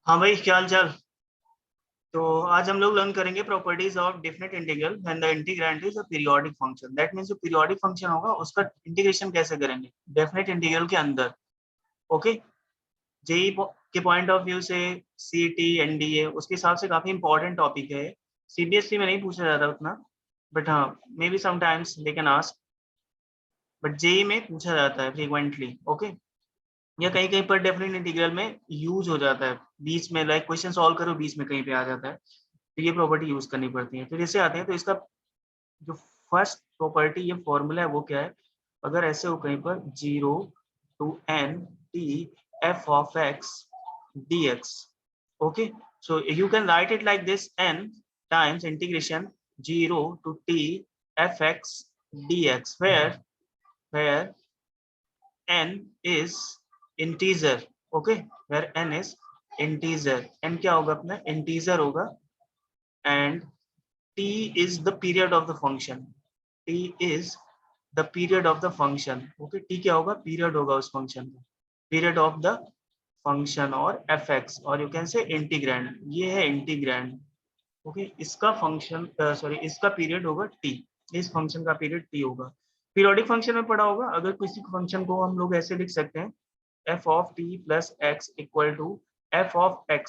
हाँ भाई, क्या हाल चाल। तो आज हम लोग लर्न करेंगे properties of definite integral when the integrand is a periodic function. That means जो पीरियोडिक फंक्शन होगा उसका इंटीग्रेशन कैसे करेंगे डेफिनेट इंटीग्रल के अंदर। ओके। जेई के पॉइंट ऑफ व्यू से C T N D A उसके हिसाब से काफी इंपॉर्टेंट टॉपिक है। सीबीएसई में नहीं पूछा जाता उतना, बट हाँ, maybe sometimes they can ask, but JEE में पूछा जाता है फ्रीक्वेंटली। ओके। या कहीं कहीं पर डेफिनेट इंटीग्रल में यूज हो जाता है बीच में, लाइक क्वेश्चन सॉल्व करो बीच में कहीं पे आ जाता है, तो ये प्रॉपर्टी यूज करनी पड़ती है। फिर इसे आते हैं तो इसका जो फर्स्ट प्रॉपर्टी, ये फॉर्मूला है वो क्या है। अगर ऐसे हो कहीं पर 0 to n t f of x dx। Okay. So you can write it like this, n times integration 0 to t f(x) dx, where n is integer। Okay, where n is integer, n क्या होगा अपना, integer होगा, and t is the period of the function। t is the period of the function। Okay, t क्या होगा, period होगा उस function का, period of the function, और fx, और यू कैन से इंटीग्रैंड, ये है इंटीग्रैंड। ओके, इसका फंक्शन सॉरी इसका पीरियड होगा t, इस फंक्शन का पीरियड t होगा। पीरियोडिक फंक्शन में पढ़ा होगा, अगर किसी फंक्शन को हम लोग ऐसे लिख सकते हैं f of t plus x equal to f of x,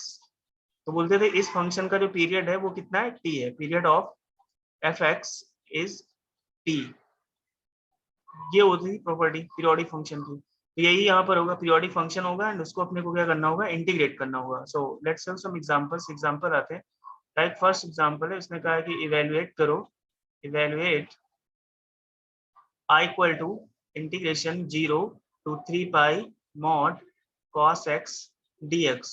तो बोलते थे इस फंक्शन का जो पीरियड है वो कितना है, t है, period of fx is t। ये होती थी प्रॉपर्टी पीरियोडिक फंक्शन की। तो यही यहाँ पर होगा, पीरियोडिक फंक्शन होगा एंड उसको अपने को क्या करना होगा, इंटीग्रेट करना होगा। So let's have some examples, example आते हैं। लाइक फर्स्ट एग्जांपल है, उसने कहा है कि इवेलुएट करो, evaluate I equal to integration 0 to 3 pi mod cos x dx।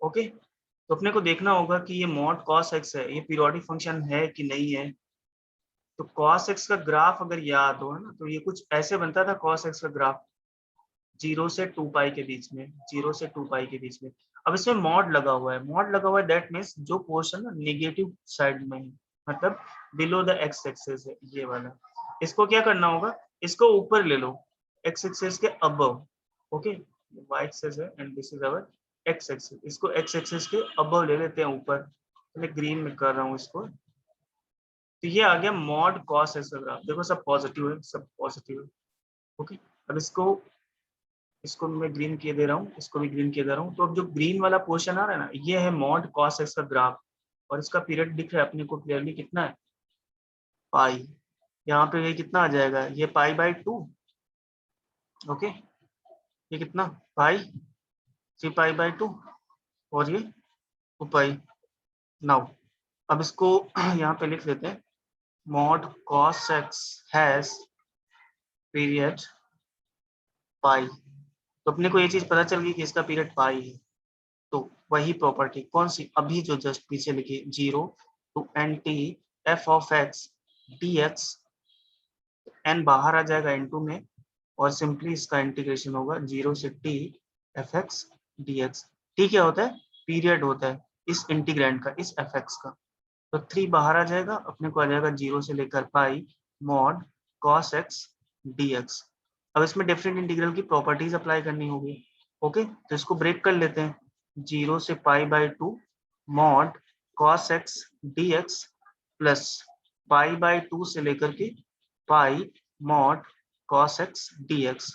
Okay, तो अपने को देखना होगा कि ये mod cos x है, ये पीरियोडिक फंक्शन है कि नहीं है। तो cos x का ग्राफ अगर याद हो, है ना, तो ये कुछ ऐसे बनता था cos x का ग्राफ, 0 से 2 पाई के बीच में, 0 से 2 पाई के बीच में। अब इसमें मॉड लगा हुआ है, मॉड लगा हुआ है, दैट मीन्स जो पोर्शन ना नेगेटिव साइड में है, मतलब बिलो द एक्स एक्सिस है ये वाला। इसको क्या करना होगा, इसको ऊपर ले लो, एक्स एक्सिस के अबव। ओके, वाई एक्सिस है and this is our x axis, इसको एक्स एक्सिस के अबव ले लेते हैं ऊपर। मैं ग्रीन में कर रहा हूँ इसको। तो ये आ गया मॉड कॉस एक्स का ग्राफ, देखो सब पॉजिटिव है, सब पॉजिटिव है। ओके, अब इसको मैं ग्रीन किए दे रहा हूँ, इसको भी ग्रीन किए दे रहा हूँ। तो अब जो ग्रीन वाला पोर्शन आ रहा है ना, ये है मॉड कॉस एक्स का ग्राफ, और इसका पीरियड दिख रहा है अपने को क्लियरली, कितना है, पाई। यहाँ पे ये कितना आ जाएगा, ये पाई/2। ओके, ये कितना, पाई, 3 पाई/2, और ये 2 पाई। नाउ अब इसको यहाँ पे लिख लेते हैं, mod cos x has period pi. तो अपने को ये चीज पता चल गई कि इसका पीरियड पाई है। तो वही प्रॉपर्टी कौन सी, अभी जो जस्ट पीछे लिखी, 0 to n(t)f(x) dx, n बाहर आ जाएगा n2 में, और सिंपली इसका इंटीग्रेशन होगा 0 से t f(x) dx। t क्या होता है, पीरियड होता है इस इंटीग्रैंड का, इस fx का। तो 3 बाहर आ जाएगा, अपने को आ जाएगा 0 से लेकर पाई मॉड cos x dx। अब इसमें डिफरेंट इंटीग्रल की प्रॉपर्टीज अप्लाई करनी होगी। ओके, तो इसको ब्रेक कर लेते हैं, 0 से pi mod cos x dx plus pi से लेकर के pi mod cos x dx,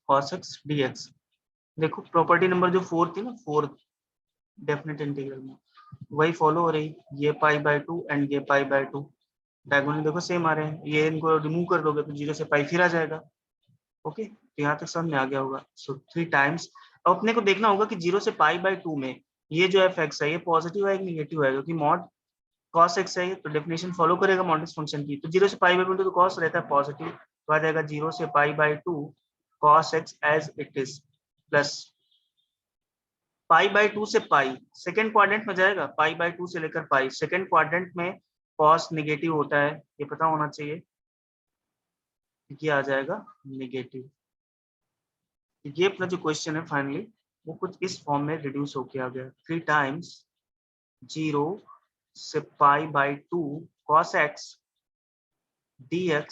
cos x dx। देखो प्रॉपर्टी नंबर जो 4 थी ना, 4 डेफिनेट इंटीग्रल में वही फॉलो हो रही, ये पाई/2 एंड ये पाई/2, डायगोनल देखो सेम आ रहे हैं, ये इनको रिमूव कर दोगे तो 0 से पाई फिर आ जाएगा। ओके, तो यहाँ तक समझ में आ गया होगा। सो 3 टाइम्स। अब अपने को देखना होगा कि 0 से पाई/2 में ये जो f(x) है, ये पॉजिटिव है कि नेगेटिव है, क्योंकि मॉड cos x है, तो डेफिनेशन फॉलो करेगा मॉडल्स फंक्शन की। तो 0 से पाई/2 तो cos रहता है पॉजिटिव, तो आ जाएगा 0 से pi cos x as it is, plus pi से पाई सेकेंड क्वाड्रेंट में जाएगा, पाई/2 से लेकर पाई सेकेंड क्वाड्रेंट में cos नेगेटिव होता है, ये पता होना चाहिए, ये आ जाएगा नेगेटिव। ये अपना जो क्वेश्चन है फाइनली वो कुछ इस फॉर्म में रिड्यूस होके आ गया, 3 टाइम्स 0 से पाई/2 cos x dx,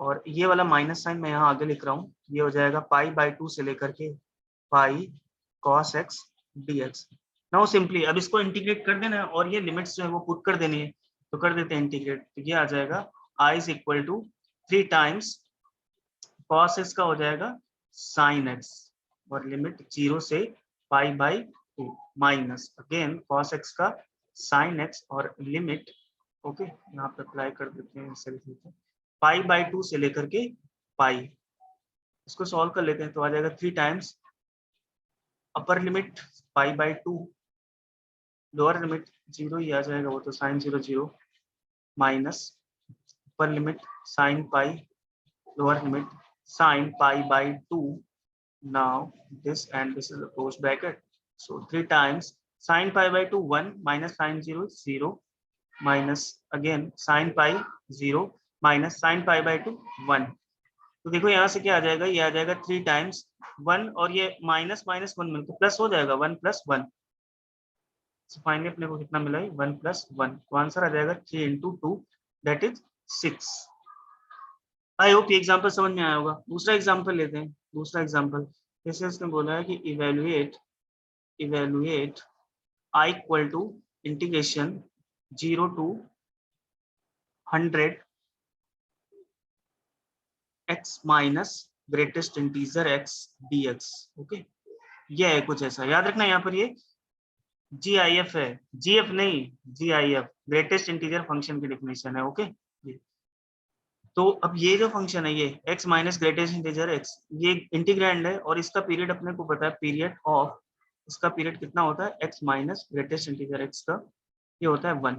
और ये वाला माइनस साइन मैं यहाँ आगे लिख रहा हूँ, ये हो जाएगा पाई/2 से लेकर के पाई cos x dx। Now simply अब इसको इंटीग्रेट कर देना है और ये लिमिट्स जो है वो पुट कर देनी है, तो कर देते हैं इंटीग्रेट। तो ये आ जाएगा i is equal to 3 times cos x का हो जाएगा sin x और लिमिट 0 से pi by 2 minus again cos x का sin x और लिमिट ओके यहाँ पे अप्लाई कर देते हैं पाई बाई 2 से लेकर के पाई। इसको सॉल्व कर लेते हैं तो आ जाएगा 3 times upper limit pi by 2 lower limit 0 ही आ जाएगा वो तो sin 0 0 minus upper limit sin pi lower limit sin pi by 2 now this and this is a closed bracket so 3 times sin pi by 2 1 minus sin 0 0 minus again sin pi 0 minus sin pi by 2 1। तो देखो यहाँ से क्या आ जाएगा, ये आ जाएगा 3 times 1 और ये माइनस माइनस 1 मिलकर प्लस हो जाएगा 1 प्लस 1। फाइनली अपने को कितना मिला है 1 प्लस 1, तो आंसर आ जाएगा 3 into 2 that is 6। I hope ये एग्जाम्पल समझ में आया होगा। दूसरा एग्जाम्पल लेते हैं। दूसरा एग्जाम्पल जैसे इसने बोला है कि evaluate I equal to integration 0 to 100 x minus greatest integer x dx। Okay ये है कुछ ऐसा, याद रखना यहाँ पर ये GIF है, GF नहीं GIF ग्रेटेस्ट इंटीजर फंक्शन की डेफिनेशन है। ओके तो अब ये जो फंक्शन है ये x minus greatest integer x ये इंटीग्रैंड है और इसका पीरियड अपने को पता है, पीरियड ऑफ इसका पीरियड कितना होता है x minus greatest integer x का ये होता है 1।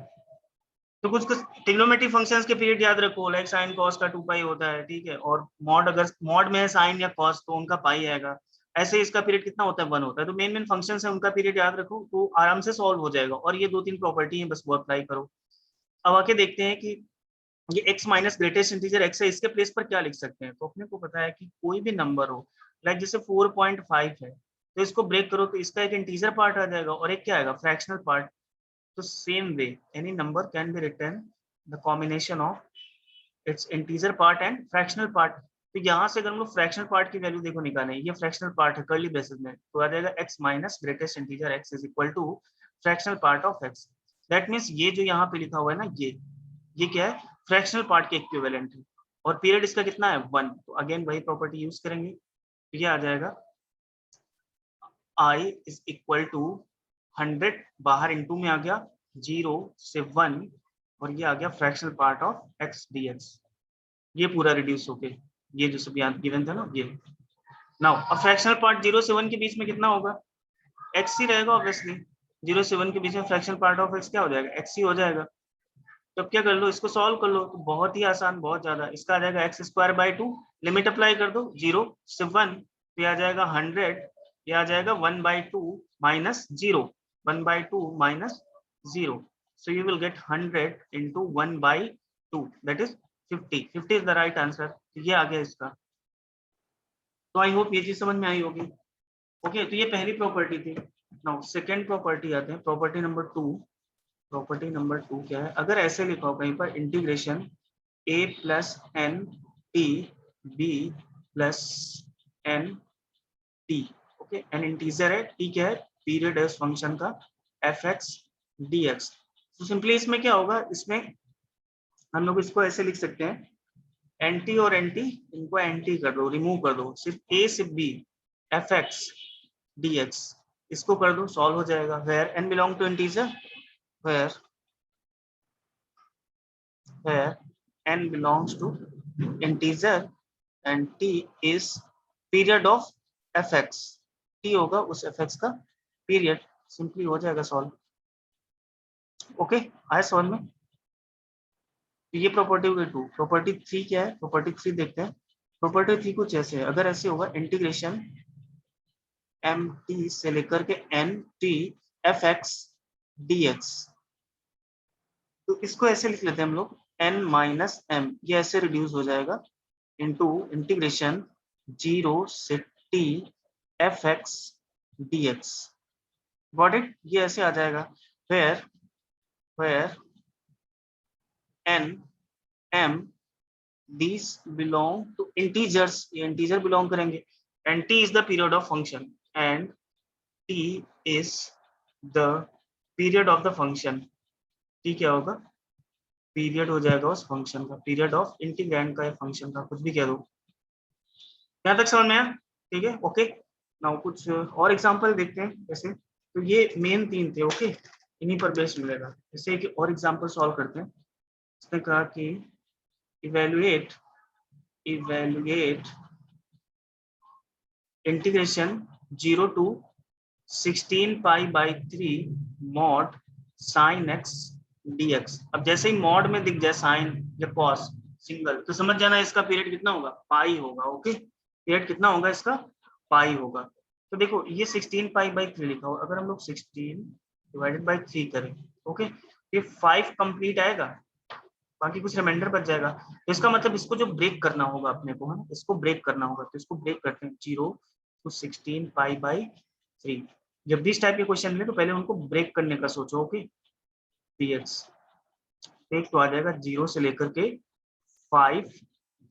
तो कुछ कुछ ट्रिग्नोमेट्रिक फंक्शंस के पीरियड याद रखो, लाइक साइन कॉस का 2 पाई होता है, ठीक है, और मॉड अगर मॉड में है साइन या कॉस तो उनका पाई आएगा। ऐसे इसका पीरियड कितना होता है 1 होता है। तो मेन मेन फंक्शंस है उनका पीरियड याद रखो तो आराम से सॉल्व हो जाएगा। और ये 2-3 प्रॉपर्टी है बस वो अप्लाई करो। अब आके देखते हैं कि ये x minus greatest integer x है, इसके प्लेस पर क्या लिख सकते हैं। तो अपने को पता है कि कोई भी नंबर हो लाइक जैसे 4.5 है तो इसको ब्रेक करो तो इसका एक इंटीजर पार्ट आ जाएगा और एक क्या आएगा फ्रैक्शनल पार्ट। तो same way any number can be written the combination of its integer part and fractional part. तो यहाँ से अगर हम लोग फ्रैक्शनल पार्ट की वैल्यू देखो निकालें, ये फ्रैक्शनल पार्ट है कर्ली ब्रेसेस में, तो आ जाएगा x minus greatest integer x is equal to fractional part of x। That means ये जो यहाँ पे लिखा हुआ है ना ये क्या है फ्रैक्शनल पार्ट के इक्विवेलेंट है और पीरियड इसका कितना है 1। तो अगेन वही प्रॉपर्टी यूज करेंगे तो ये आ जाएगा i इज इक्वल टू 100 बाहर इनटू में आ गया 0 से 1 और ये आ गया fractional part of x dx। ये पूरा रिड्यूस होके ये जो सब यहाँ गिवन था ना ये। नाउ अब फ्रैक्शनल पार्ट 0 से 1 के बीच में कितना होगा x ही रहेगा ऑब्वियसली। 0 से 1 के बीच में फ्रैक्शनल पार्ट ऑफ x क्या हो जाएगा x ही हो जाएगा। तो अब क्या कर लो इसको सॉल्व कर लो तो बहुत ही आसान बहुत ज्यादा इसका आ जाएगा x square by 2 limit apply कर दो 0 से 1 तो ये आ जाएगा 100 ये आ जाएगा 1/2 minus 0 1/2 minus 0 so you will get 100 into 1/2 that is 50 50 is the right answer। तो ये आ गया इसका। तो आई होप ये चीज समझ में आई होगी। ओके तो ये पहली प्रॉपर्टी थी। नाउ सेकंड प्रॉपर्टी आते हैं प्रॉपर्टी नंबर 2। प्रॉपर्टी नंबर 2 क्या है, अगर ऐसे लिखा हो कहीं पर integration a plus N T B plus N T. Okay N integer है टी क्या है पीरियड है उस फंक्शन का एफ एक्स डी एक्स। तो सिंपली इसमें क्या होगा, इसमें हम लोग इसको ऐसे लिख सकते हैं एंटी और एंटी इनको एंटी कर दो रिमूव कर दो, सिर्फ ए सिर्फ B F X D X इसको कर दो सॉल्व हो जाएगा। Where N belong to integer where n belongs to integer and t is period of fx। t होगा उस fx का पीरियड, सिंपली हो जाएगा सॉल्व। ओके आए समझ में। तो ये प्रॉपर्टी हो गई 2। प्रॉपर्टी 3 क्या है, प्रॉपर्टी 3 देखते हैं। प्रॉपर्टी 3 कुछ ऐसे है, अगर ऐसे होगा इंटीग्रेशन एम टी से लेकर के N T F X D X, तो इसको ऐसे लिख लेते हैं हम लोग n माइनस m ये ऐसे रिड्यूस हो जाएगा इनटू इंटीग्रेशन 0 से t F X D x. Got it, ये ऐसे आ जाएगा where n m these belong to integers, ये इंटीजर बिलोंग करेंगे and t is the period of function and t is the period of the function, t क्या होगा, period हो जाएगा उस फंक्शन का, पीरियड ऑफ इंटीग्रैंड का या फंक्शन का, कुछ भी कह दो। यहाँ तक समझ में आया? ठीक है, ओके। नाउ कुछ और एग्जांपल देखते हैं जैसे, तो ये मेन तीन थे, ओके, इन्हीं पर बेस मिलेगा। जैसे एक और एग्जांपल सॉल्व करते हैं। इसने कहा कि evaluate integration 0 to 16 pi by 3 mod sine x dx। अब जैसे ही मॉड में दिख जाए साइन या कॉस सिंगल, तो समझ जाना इसका पीरियड कितना होगा, पाई होगा। ओके, पीरियड कितना होगा इसका, पाई होगा। तो देखो ये 16 पाई बाई 3 लिखा हो, अगर हम लोग 16 डिवाइडेड बाई 3 करें, ओके, ये 5 कंप्लीट आएगा, बाकी कुछ रिमाइंडर बच जाएगा। तो इसका मतलब इसको जो ब्रेक करना होगा अपने को, है ना, इसको ब्रेक करना होगा। तो इसको ब्रेक करते हैं 0 to 16 पाई बाई 3। जब भी इस टाइप के क्वेश्चन मिले तो पहले उनको ब्रेक करने का सोचो, ओके। dx एक तो आ जाएगा 0 से लेकर के 5,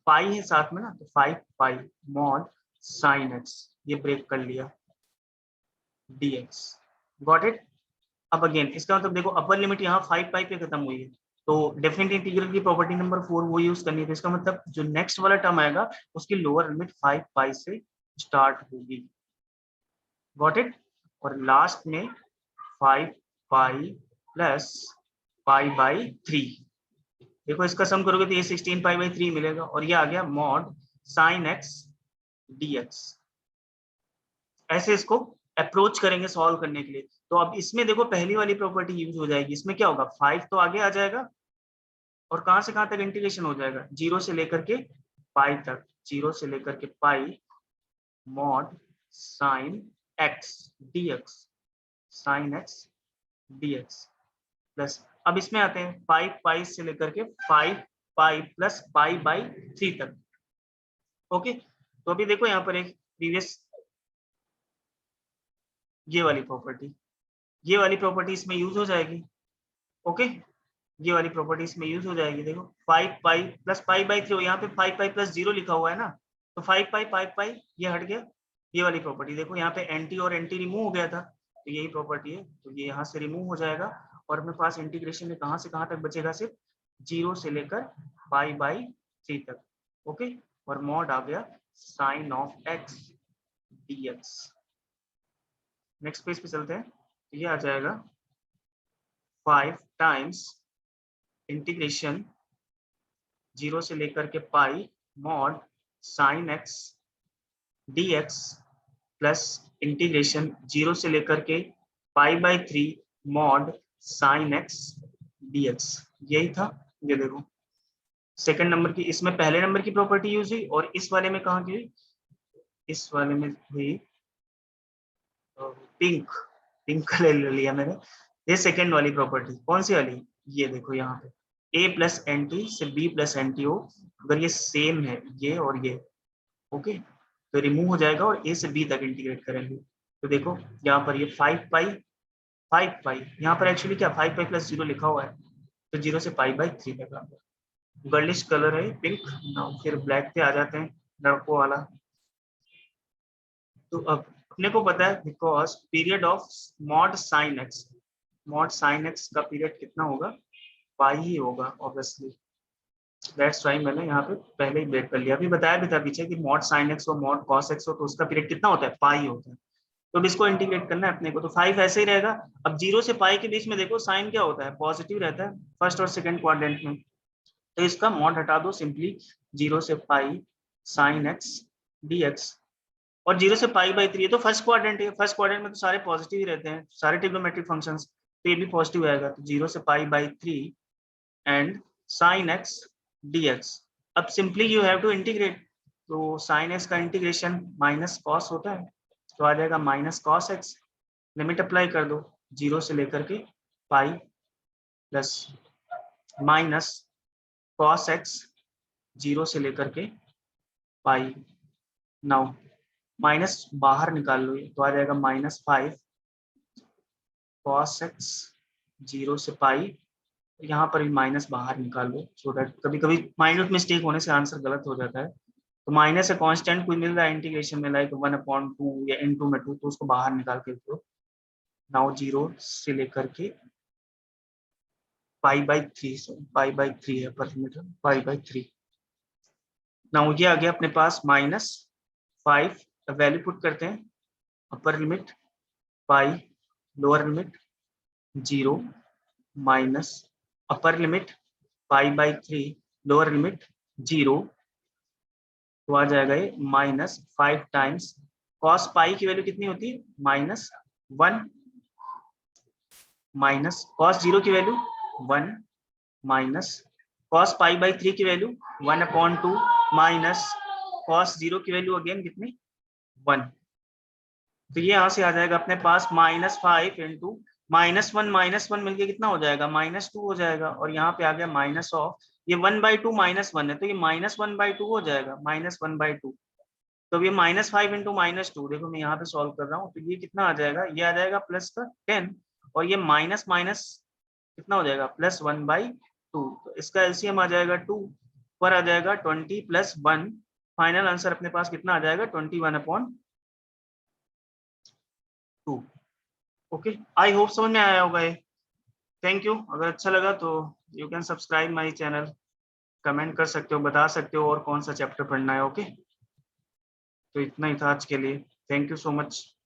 पाई है साथ में ना, तो 5 पाई मॉड साइन एक्स, ये ब्रेक कर लिया dx। Got it? अब अगेन इसका मतलब देखो अपर लिमिट यहाँ 5 पाई पे खत्म हुई है, तो डेफिनेट इंटीग्रल की प्रॉपर्टी नंबर 4 वो यूज करनी है। तो इसका मतलब जो नेक्स्ट वाला टर्म आएगा उसकी लोअर लिमिट 5 पाई से स्टार्ट होगी। Got it? और लास्ट में 5 पाई प्लस पाई बाई 3। देखो इसका सम करोगे तो ये 16 पाई बाई 3 मिलेगा, और ये आ गया मॉड साइन एक्स dx। ऐसे इसको अप्रोच करेंगे सॉल्व करने के लिए। तो अब इसमें देखो पहली वाली प्रॉपर्टी यूज हो जाएगी। इसमें क्या होगा, 5 तो आगे आ जाएगा, और कहां से कहां तक इंटीग्रेशन हो जाएगा, 0 से लेकर के पाई तक, 0 से लेकर के pi mod sine x dx, sine x dx plus, अब इसमें आते हैं 5 पाई से लेकर के 5 पाई प्लस पाई बाई 3 तक। ओके, तो अभी देखो यहाँ पर एक प्रीवियस ये वाली प्रॉपर्टी इसमें यूज हो जाएगी। ओके, ये वाली प्रॉपर्टी इसमें यूज हो जाएगी। देखो 5 पाई प्लस पाई बाई 3, यहाँ पे 5 पाई प्लस 0 लिखा हुआ है ना, तो 5 पाई ये हट गया। ये वाली प्रॉपर्टी देखो यहाँ पे एंटी और एंटी रिमूव हो गया था, तो यही प्रॉपर्टी है, तो ये यहाँ से रिमूव हो जाएगा, और अपने पास इंटीग्रेशन में कहाँ से कहाँ तक बचेगा, सिर्फ 0 से लेकर पाई बाई 3 तक। ओके, और मॉड आ गया sine of X dx। Next page पे चलते हैं, तो ये आ जाएगा 5 टाइम्स इंटीग्रेशन 0 से लेकर के pi mod sine x dx plus integration 0 से लेकर के pi by 3 mod sine x dx। यही था। ये देखो सेकंड नंबर की, इसमें पहले नंबर की प्रॉपर्टी यूज हुई, और इस वाले में कहाँ की हुई, इस वाले में हुई पिंक कलर ले लिया मैंने। ये सेकंड वाली प्रॉपर्टी कौन सी वाली, ये देखो यहाँ पे a प्लस एन टी से b प्लस एन टी हो, अगर ये सेम है ये और ये, ओके, तो रिमूव हो जाएगा और a से b तक इंटीग्रेट करेंगे। तो देखो यहाँ पर ये 5 पाई यहाँ पर एक्चुअली क्या 5 पाई प्लस 0 लिखा हुआ है, तो 0 से पाई बाई 3 तक आ गया। गर्लिश कलर है पिंक। नाउ फिर ब्लैक पे आ जाते हैं, लड़कों वाला। तो अब अपने को पता है because period of mod sine X का पीरियड कितना होगा, पाई ही होगा ऑब्वियसली। दैट्स वाई मैंने यहाँ पे पहले ही ब्रेक कर लिया। अभी बताया भी था पीछे कि मॉड साइन एक्स हो मॉड कॉस एक्स हो तो उसका पीरियड कितना होता है, पाई होता है। तो अब इसको इंटीग्रेट करना है अपने को, तो 5 ऐसे ही रहेगा। अब 0 से पाई के बीच में देखो साइन क्या होता है, पॉजिटिव रहता है फर्स्ट और सेकंड क्वाड्रेंट में, तो इसका मॉड हटा दो सिंपली 0 से पाई साइन एक्स dx, और 0 से पाई बाई 3 है तो फर्स्ट क्वाड्रेंट है, फर्स्ट क्वाड्रेंट में तो सारे पॉजिटिव ही रहते हैं, सारे ट्रिग्नोमेट्रिक फंक्शंस, तो ये भी पॉजिटिव आएगा। तो 0 से pi by 3 and sine x dx। अब simply you have to integrate, तो साइन एक्स का इंटीग्रेशन माइनस कॉस होता है, तो आ जाएगा minus cos X. Limit apply कर दो 0 से लेकर के pi plus minus cos X 0 से लेकर के पाई। नाउ माइनस बाहर निकाल लो, तो आ जाएगा -5 कॉस एक्स 0 से पाई, यहाँ पर भी माइनस बाहर निकाल लो, सो दैट कभी कभी माइन्यूट मिस्टेक होने से आंसर गलत हो जाता है। तो माइनस है कांस्टेंट कोई मिल रहा है इंटीग्रेशन में लाइक 1/2 या इन टू में 2, तो उसको बाहर निकाल के दो, नाउ 0 से लेकर के पाई बाई थ्री है अपर लिमिट, पाई/3। नाउ ये आ गया अपने पास -5, वैल्यू पुट करते हैं, upper limit pi, lower limit 0 minus upper limit pi, lower limit 0, तो आ जाएगा ये -5 टाइम्स कॉस पाई की वैल्यू कितनी होती है, -1, माइनस कॉस 0 की वैल्यू 1, माइनस कॉस पाई/3 की वैल्यू 1/2, माइनस कॉस 0 की वैल्यू अगेन कितनी, 1। तो ये यहाँ से आ जाएगा अपने पास -5 इंटू -1 मिलके कितना हो जाएगा, -2 हो जाएगा। और यहाँ पे आ गया माइनस ऑफ, ये 1/2 -1 है, तो ये -1/2 हो जाएगा, -1/2। तो ये -5 इंटू -2, देखो मैं यहाँ पे सॉल्व कर रहा हूँ, तो ये कितना आ जाएगा, ये आ जाएगा +10, और ये माइनस माइनस कितना हो जाएगा, +1/2। तो इसका एलसीएम आ जाएगा 2, पर आ जाएगा 20 + 1, फाइनल आंसर अपने पास कितना आ जाएगा, 21/2। ओके, आई होप समझ में आया होगा ये। Thank you. अगर अच्छा लगा तो you can subscribe my channel, comment कर सकते हो, बता सकते हो और कौन सा चैप्टर पढ़ना है। ओके, तो इतना ही था आज के लिए। Thank you so much.